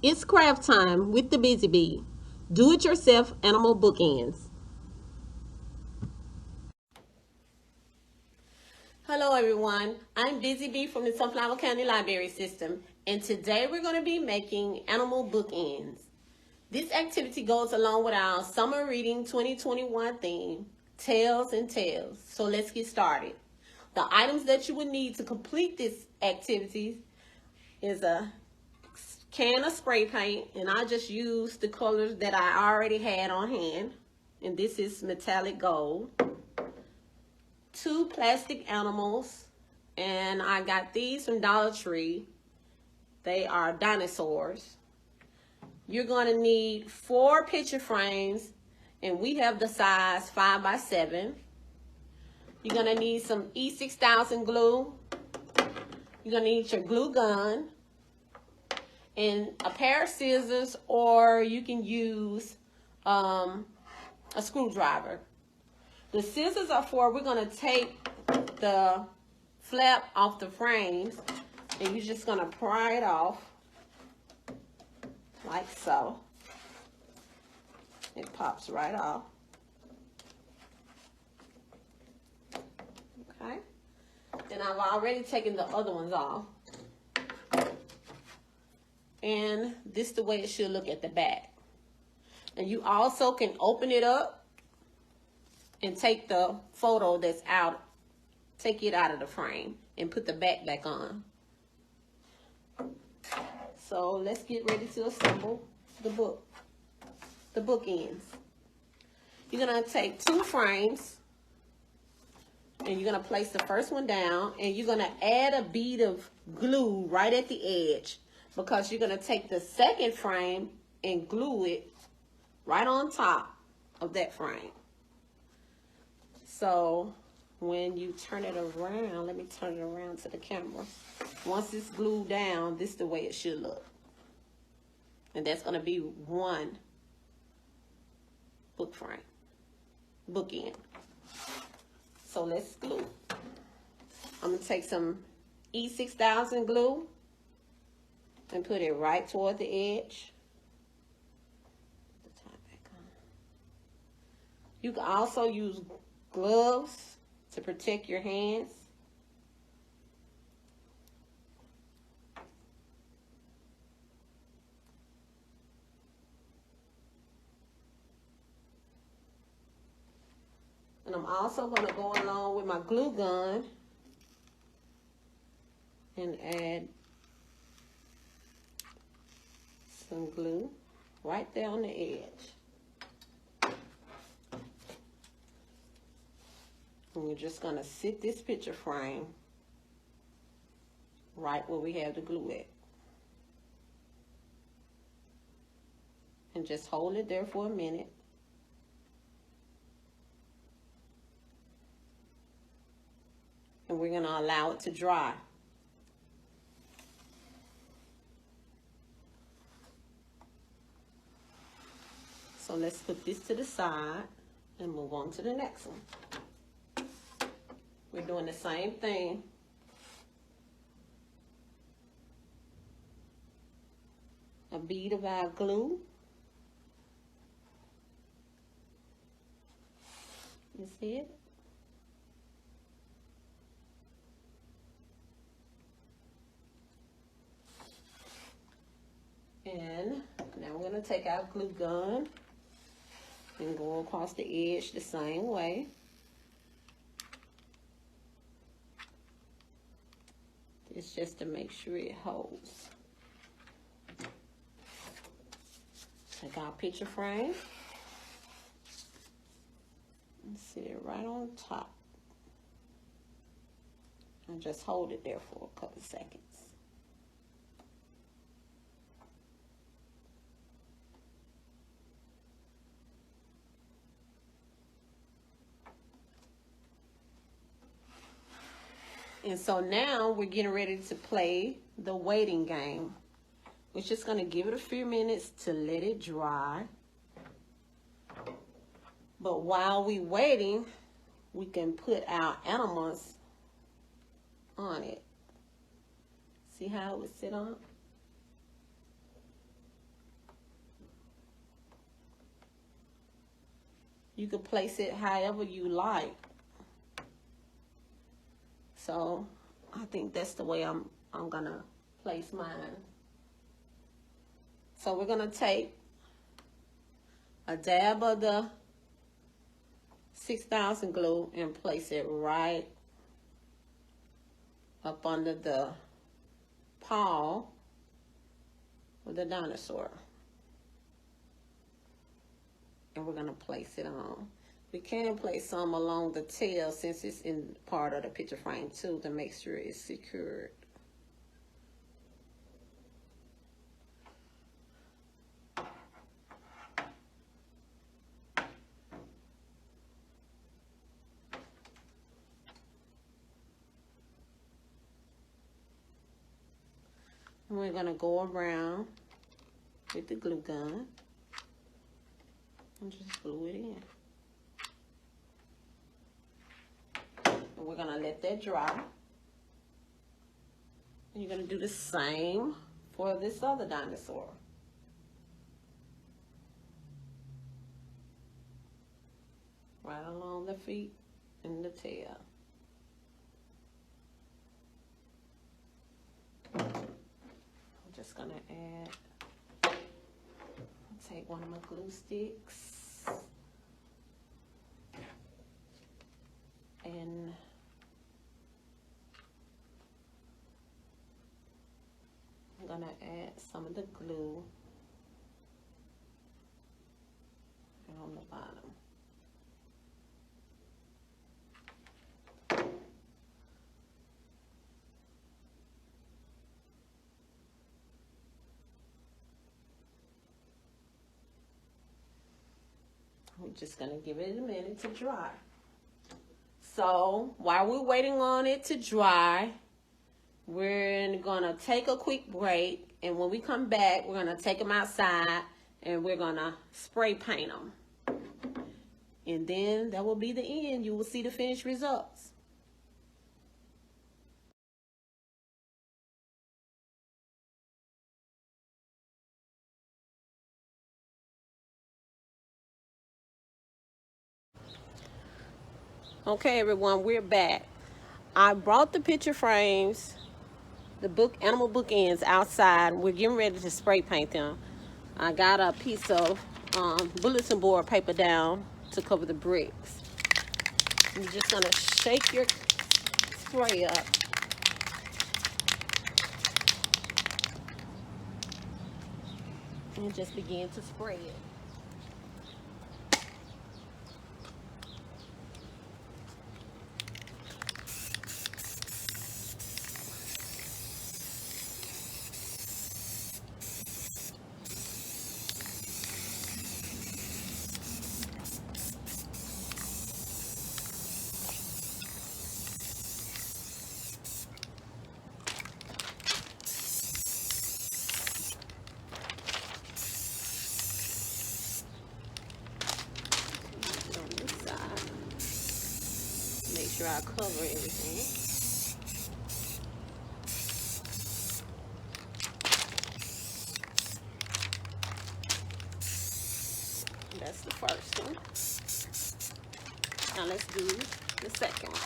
It's craft time with the Busy Bee. Do it yourself animal bookends. Hello everyone, I'm Busy Bee from the Sunflower County Library System, and today we're going to be making animal bookends. This activity goes along with our Summer Reading 2021 theme, Tales and Tales. So let's get started. The items that you would need to complete this activity is a can of spray paint, and I just used the colors that I already had on hand, and this is metallic gold. 2 plastic animals, and I got these from Dollar Tree. They are dinosaurs. You're going to need 4 picture frames, and we have the size 5 by 7. You're going to need some E6000 glue. You're going to need your glue gun and a pair of scissors, or you can use a screwdriver. The scissors are for, we're going to take the flap off the frames, and you're just going to pry it off like so. It pops right off. Okay. And I've already taken the other ones off. And this is the way it should look at the back. And you also can open it up and take the photo that's out, take it out of the frame and put the back on. So let's get ready to assemble the bookends. You're gonna take 2 frames and you're gonna place the first one down, and you're gonna add a bead of glue right at the edge, because you're gonna take the second frame and glue it right on top of that frame. So when you turn it around, let me turn it around to the camera. Once it's glued down, this is the way it should look. And that's gonna be one bookend. So let's glue. I'm gonna take some E6000 glue and put it right toward the edge. Put the top back on. You can also use gloves to protect your hands. And I'm also going to go along with my glue gun and add some glue right there on the edge. And we're just going to sit this picture frame right where we have the glue at. And just hold it there for a minute. And we're going to allow it to dry. So let's put this to the side and move on to the next one. We're doing the same thing. A bead of our glue. You see it? And now we're going to take our glue gun and go across the edge the same way. It's just to make sure it holds. Take our picture frame and sit it right on top. And just hold it there for a couple seconds. And so now we're getting ready to play the waiting game. We're just going to give it a few minutes to let it dry. But while we're waiting, we can put our animals on it. See how it would sit on? You could place it however you like. So I think that's the way I'm gonna place mine. So we're gonna take a dab of the 6000 glue and place it right up under the paw of the dinosaur. And we're gonna place it on. We can place some along the tail since it's in part of the picture frame too, to make sure it's secured. And we're gonna go around with the glue gun and just glue it in. And we're gonna let that dry. And you're gonna do the same for this other dinosaur. Right along the feet and the tail. I'm just gonna take one of my glue sticks and I'm gonna add some of the glue on the bottom. We're just gonna give it a minute to dry. So while we're waiting on it to dry, we're gonna take a quick break, and when we come back, we're gonna take them outside and we're gonna spray paint them. And then that will be the end. You will see the finished results. Okay, everyone, we're back. I brought the picture frames, the Animal Bookends outside. We're getting ready to spray paint them. I got a piece of bulletin board paper down to cover the bricks. You're just gonna shake your spray up. And just begin to spray it. Make sure I cover everything. That's the first one. Now let's do the second one.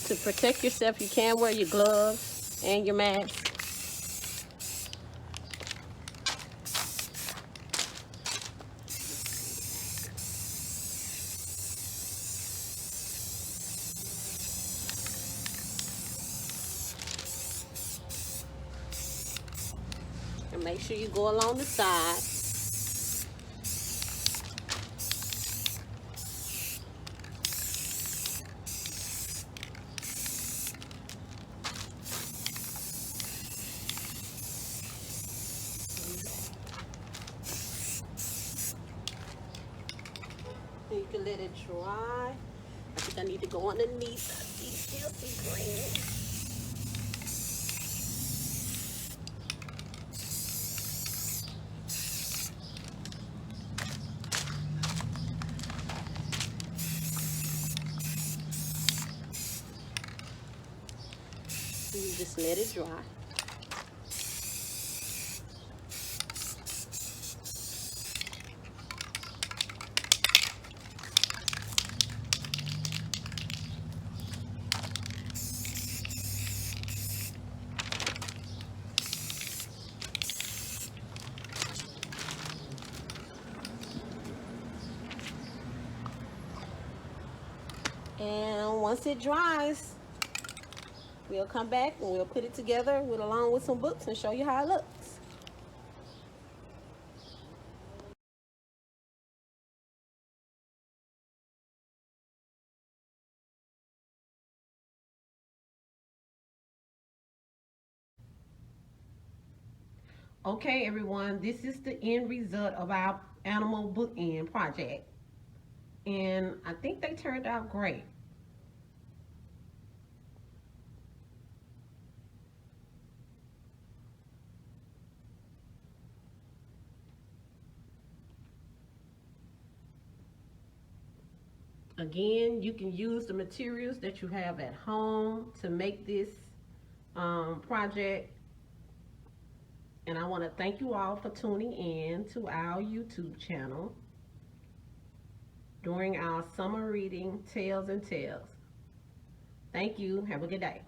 To protect yourself, you can wear your gloves and your mask. And make sure you go along the side. You can let it dry. I think I need to go underneath. I still see green. You just let it dry. And once it dries, we'll come back and we'll put it together along with some books and show you how it looks. Okay, everyone, this is the end result of our animal bookend project. And I think they turned out great. Again, you can use the materials that you have at home to make this project. And I want to thank you all for tuning in to our YouTube channel during our summer reading Tales and Tales. Thank you. Have a good day.